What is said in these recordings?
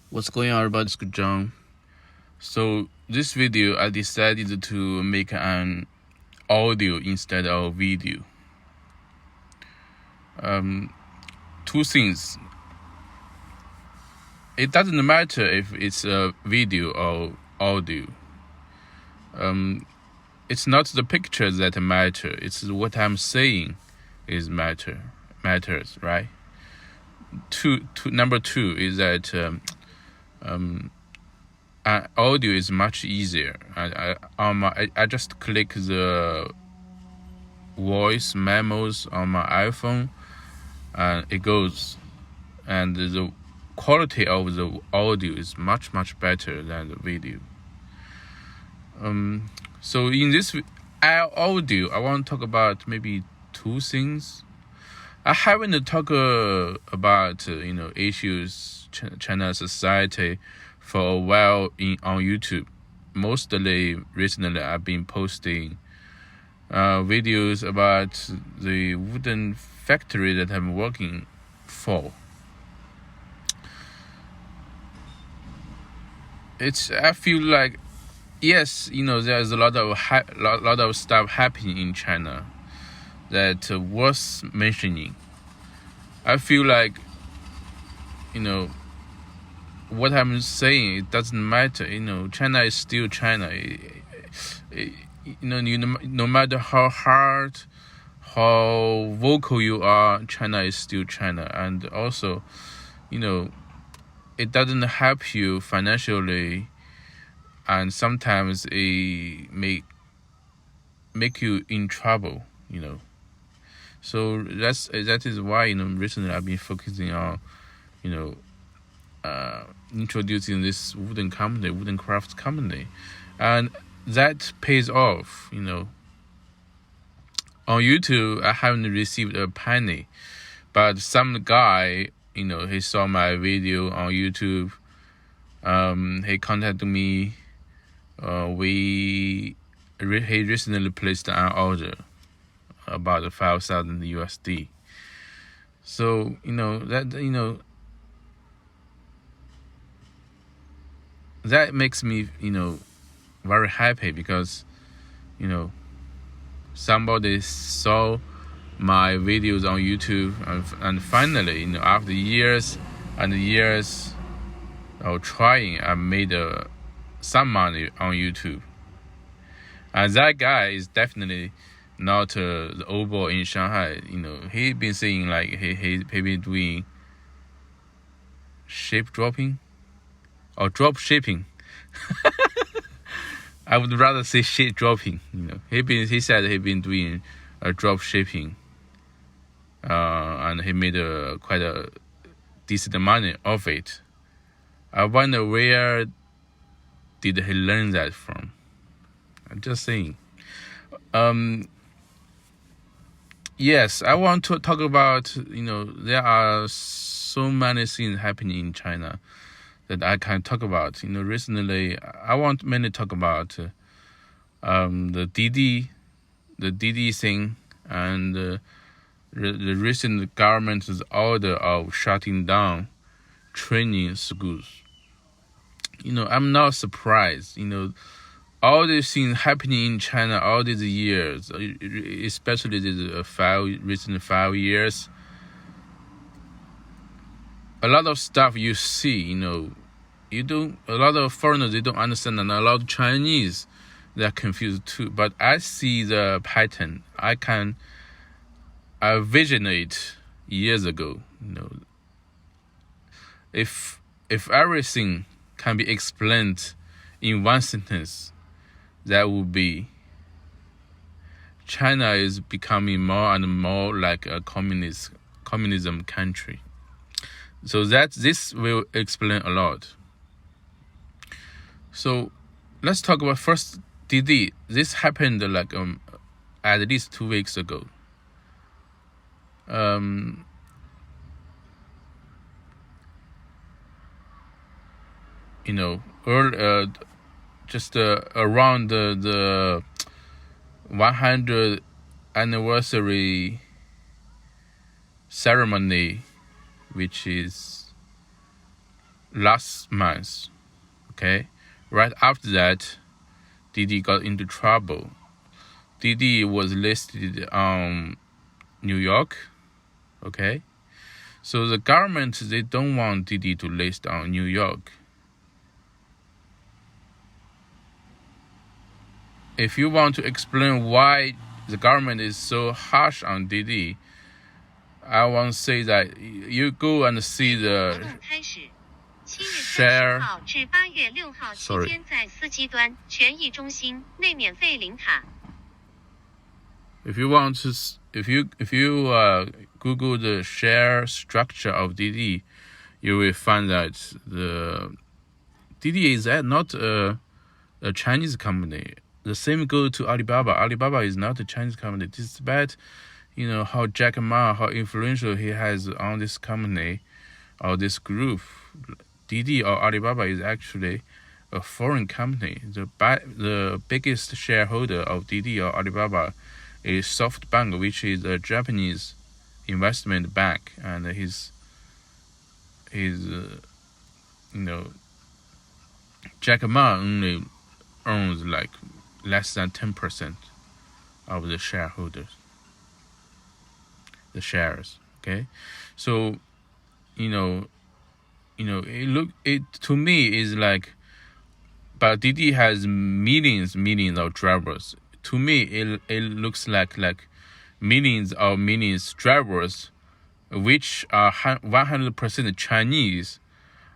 What's going on, everybody? It's John. So this video, I decided to make an audio instead of video. Two things. It doesn't matter if it's a video or audio. It's not the pictures that matter. It's what I'm saying matters, right? Number two is that audio is much easier. I just click the voice memos on my iPhone, and it goes, and the quality of the audio is much better than the video. So in this audio, I want to talk about maybe two things. I haven't talked about issues China society for a while on YouTube. Mostly recently, I've been posting videos about the wooden factory that I'm working for. I feel like, yes, there's a lot of stuff happening in China that worth mentioning. I feel like, what I'm saying, it doesn't matter. China is still China. No matter how hard, how vocal you are, China is still China. And also, it doesn't help you financially, and sometimes it may make you in trouble. So that is why recently I've been focusing on introducing this wooden crafts company, and that pays off. On YouTube, I haven't received a penny, but some guy, he saw my video on YouTube. He contacted me. He recently placed an order about 5,000 USD. So that makes me very happy, because somebody saw my videos on YouTube, and finally after years and years of trying, I made some money on YouTube. And that guy is definitely not the old boy in Shanghai. He been saying like he been doing ship dropping or drop shipping. I would rather say shit dropping. He said he been doing drop shipping, and he made quite a decent money of it. I wonder where did he learn that from. I'm just saying. Yes, I want to talk about, there are so many things happening in China that I can talk about. Recently, I want mainly talk about the Didi thing, and the recent government's order of shutting down training schools. I'm not surprised. All these things happening in China all these years, especially the recent 5 years. A lot of stuff you see, a lot of foreigners, they don't understand, and a lot of Chinese, they're confused too. But I see the pattern. I visionate years ago. If everything can be explained in one sentence, that would be China is becoming more and more like a communism country. So this will explain a lot. So let's talk about first Didi. This happened like at least 2 weeks ago. Just around the 100th anniversary ceremony, which is last month. Okay, right after that, Didi got into trouble. Didi was listed on New York. Okay, so the government, they don't want Didi to list on New York. If you want to explain why the government is so harsh on Didi, I want to say that you go and see the share. Sorry. If you want to, if you Google the share structure of Didi, you will find that the Didi is not a Chinese company. The same goes to Alibaba. Alibaba is not a Chinese company, despite how Jack Ma, how influential he has on this company or this group. Didi or Alibaba is actually a foreign company. The biggest shareholder of Didi or Alibaba is SoftBank, which is a Japanese investment bank, and his Jack Ma only owns like less than 10% of the shareholders, the shares. Okay, so it to me is like, but Didi has millions of drivers. To me, it looks like millions drivers, which are 100% Chinese,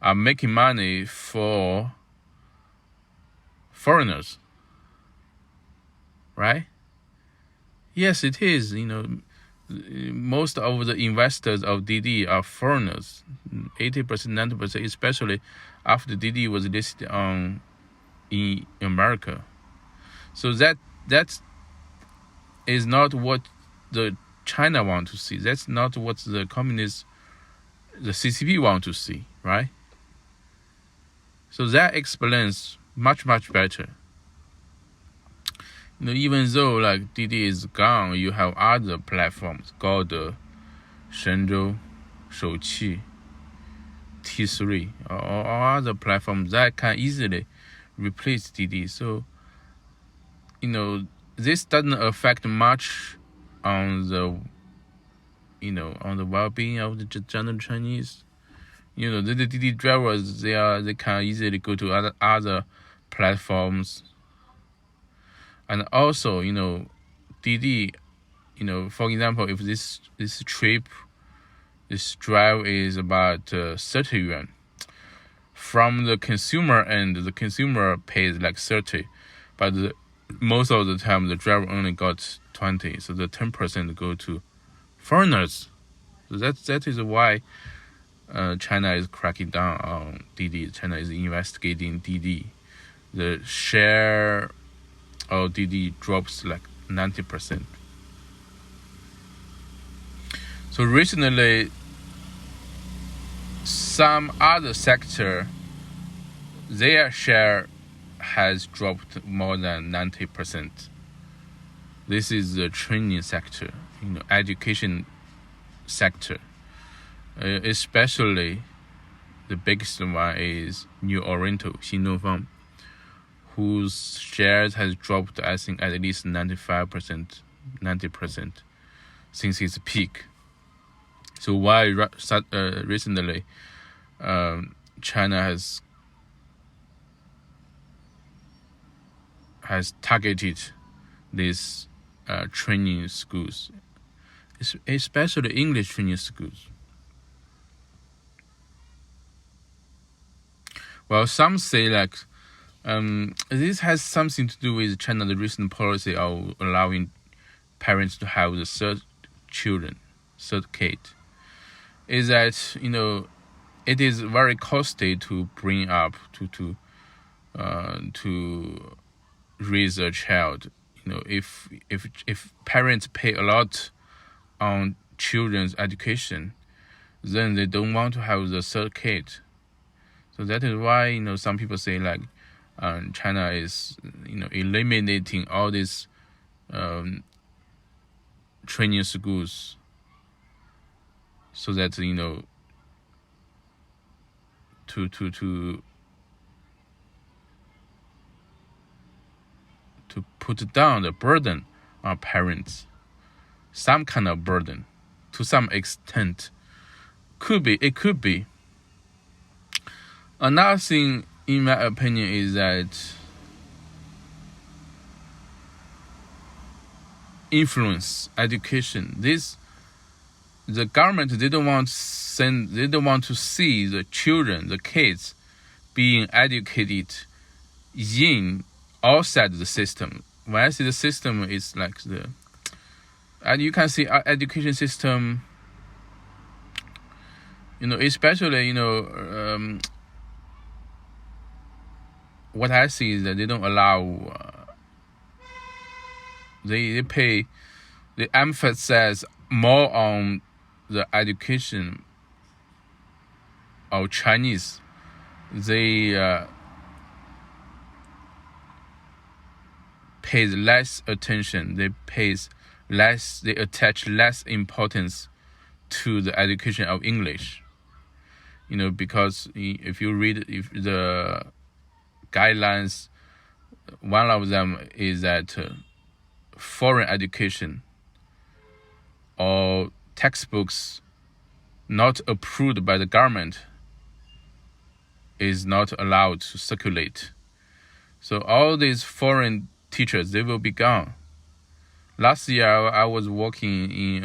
are making money for foreigners, right? Yes, it is. Most of the investors of Didi are foreigners, 80%, 90%, especially after Didi was listed in America. So that is not what the China want to see. That's not what the communists, the CCP want to see, right? So that explains much better. Even though like Didi is gone, you have other platforms called Shenzhou, Shouqi, T3, or other platforms that can easily replace Didi. So, this doesn't affect much on the, on the well-being of the general Chinese. The Didi drivers, they can easily go to other platforms. And also, Didi, for example, if this drive is about 30 yuan, from the consumer end, the consumer pays like 30, but most of the time the driver only got 20, so the 10% go to foreigners. So that is why China is cracking down on Didi. China is investigating Didi. The share of Didi drops like 90%. So recently, some other sector, their share has dropped more than 90%. This is the training sector, education sector. Especially, the biggest one is New Oriental, Xindongfang, whose shares has dropped, I think, at least 95%, 90% since its peak. So why recently China has targeted these training schools, especially English training schools? Well, some say like this has something to do with China's recent policy of allowing parents to have the third kid. Is that it is very costly to bring up to raise a child. If parents pay a lot on children's education, then they don't want to have the third kid. So that is why some people say like China is eliminating all these training schools, so that to put down the burden on parents, some kind of burden, to some extent. It could be. Another thing, in my opinion, is that influence, education. The government, they don't want to see the children, the kids, being educated outside the system. When I say the system, it's like and you can see our education system, especially, what I see is that they don't allow, they emphasize more on the education of Chinese. They pays less attention. They attach less importance to the education of English. Because if you read the guidelines, one of them is that foreign education or textbooks not approved by the government is not allowed to circulate. So all these foreign teachers, they will be gone. Last year, I was working in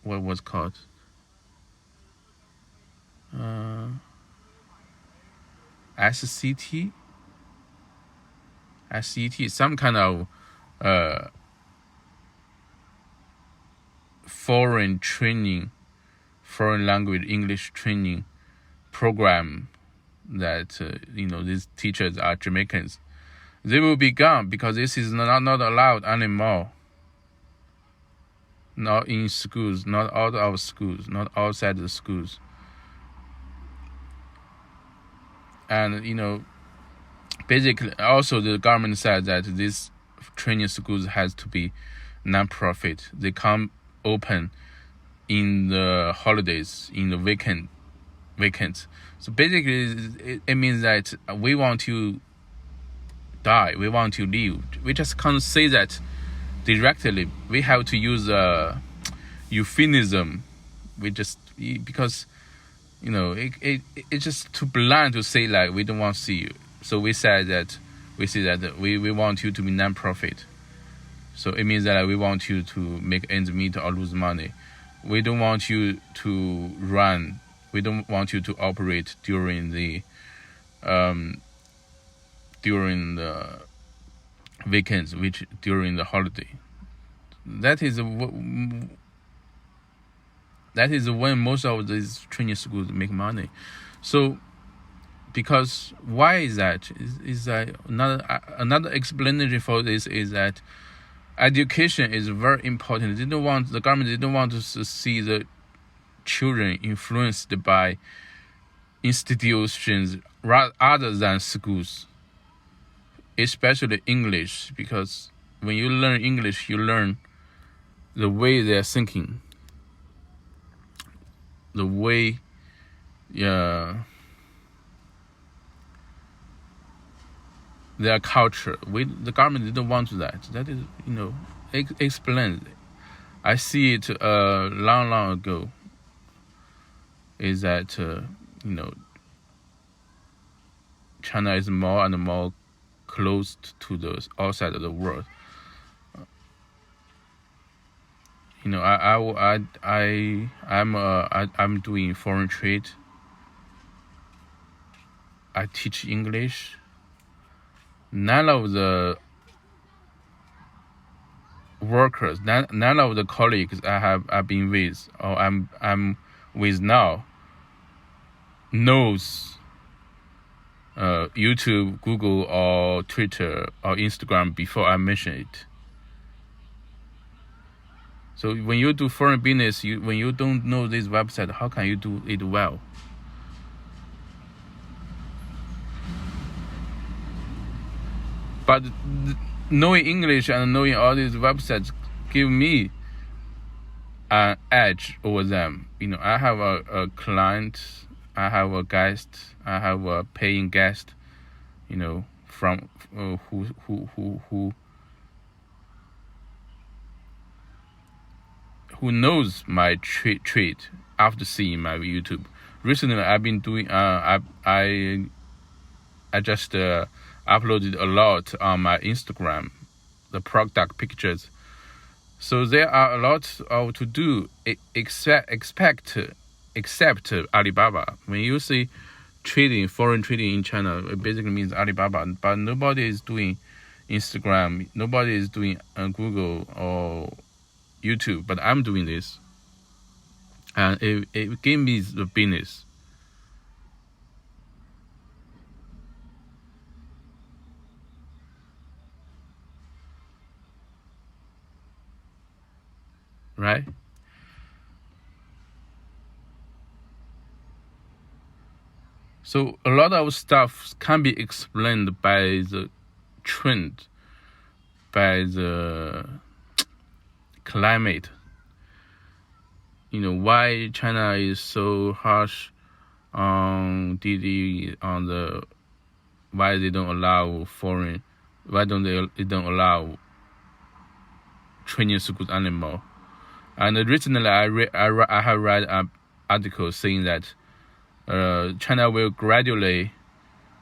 what was called SCT, some kind of foreign language English training program that these teachers are Jamaicans. They will be gone because this is not allowed anymore. Not in schools, not out of schools, not outside the schools. And basically, also the government said that these training schools has to be non-profit. They can't open in the holidays, in the weekends. So basically, it means that we want to die, we want to leave. We just can't say that directly. We have to use euphemism. Because it's just too blunt to say like we don't want to see you. So we say that we want you to be non-profit. So it means that we want you to make ends meet or lose money. We don't want you to run. We don't want you to operate during the weekends, which during the holiday. That is when most of these training schools make money. So, because why is that? Is that another explanation for this is that education is very important. The government didn't want to see the children influenced by institutions other than schools, especially English, because when you learn English, you learn the way they're thinking, the way their culture. The government didn't want that. That is, explained. I see it long ago. Is that China is more and more closed to the outside of the world. I'm doing foreign trade. I teach English. None of the workers, none of the colleagues I've been with or I'm with now knows YouTube, Google, or Twitter or Instagram before I mention it. So when you do foreign business, when you don't know this website, how can you do it well? But knowing English and knowing all these websites give me an edge over them. I have a client, I have a guest, I have a paying guest, from who knows my trade after seeing my YouTube. Recently, I've been doing I just uploaded a lot on my Instagram, the product pictures. So there are a lot of to do except Alibaba. When you see foreign trading in China, it basically means Alibaba. But nobody is doing Instagram, nobody is doing Google or YouTube. But I'm doing this, and it gave me the business. Right? So a lot of stuff can be explained by the trend, by the climate. Why China is so harsh on Didi, why they don't allow why they don't allow training schools anymore. And recently I have read an article saying that China will gradually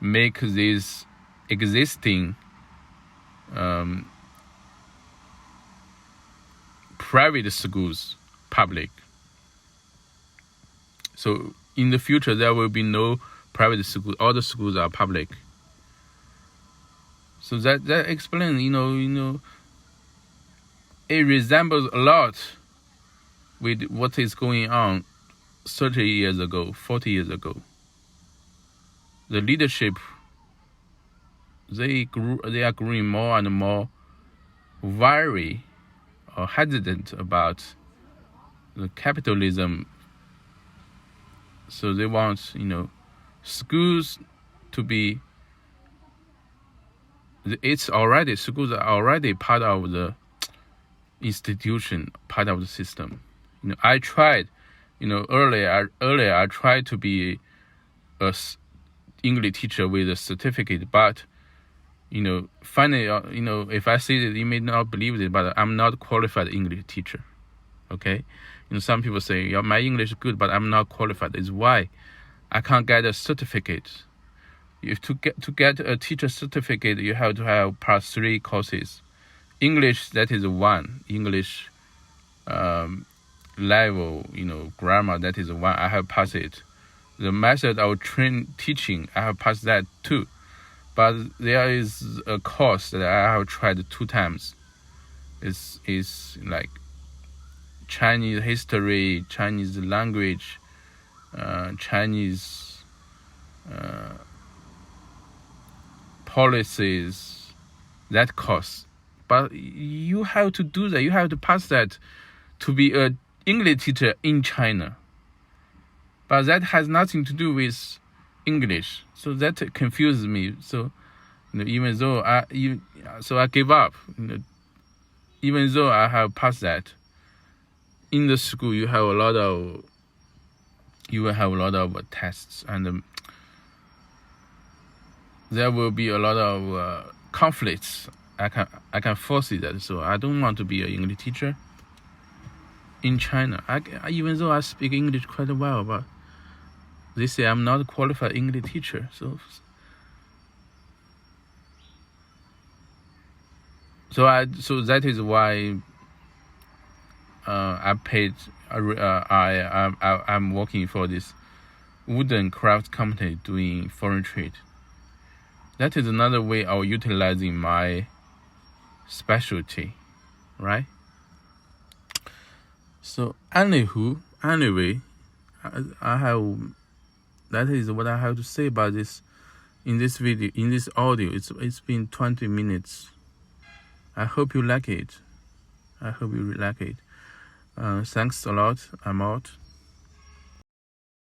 make these existing private schools public. So in the future, there will be no private schools. All the schools are public. So that explains, it resembles a lot with what is going on 30 years ago, 40 years ago. The leadership, they are growing more and more wary or hesitant about the capitalism. So they want, schools to be. Schools are already part of the institution, part of the system. I tried, earlier I tried to be a English teacher with a certificate, but finally, if I say that, you may not believe it, but I'm not qualified English teacher. Okay, some people say, yeah, my English is good, but I'm not qualified. It's why I can't get a certificate. To get a teacher certificate, you have to have pass 3 courses. English, that is 1. English level, grammar, that is 1. I have passed it. The method of teaching, I have passed that too. But there is a course that I have tried 2 times. It's like Chinese history, Chinese language, Chinese policies, that course. But you have to do that. You have to pass that to be an English teacher in China. But that has nothing to do with English. So that confuses me. So, even though I gave up. Even though I have passed that, in the school you have a lot of tests, and there will be a lot of conflicts. I can foresee that. So I don't want to be an English teacher in China. Even though I speak English quite well, but they say I'm not a qualified English teacher. So that is why I'm working for this wooden craft company doing foreign trade. That is another way of utilizing my specialty, right? So anyway, I have, that is what I have to say about this in this video, in this audio. It's been 20 minutes. I hope you like it. Thanks a lot. I'm out.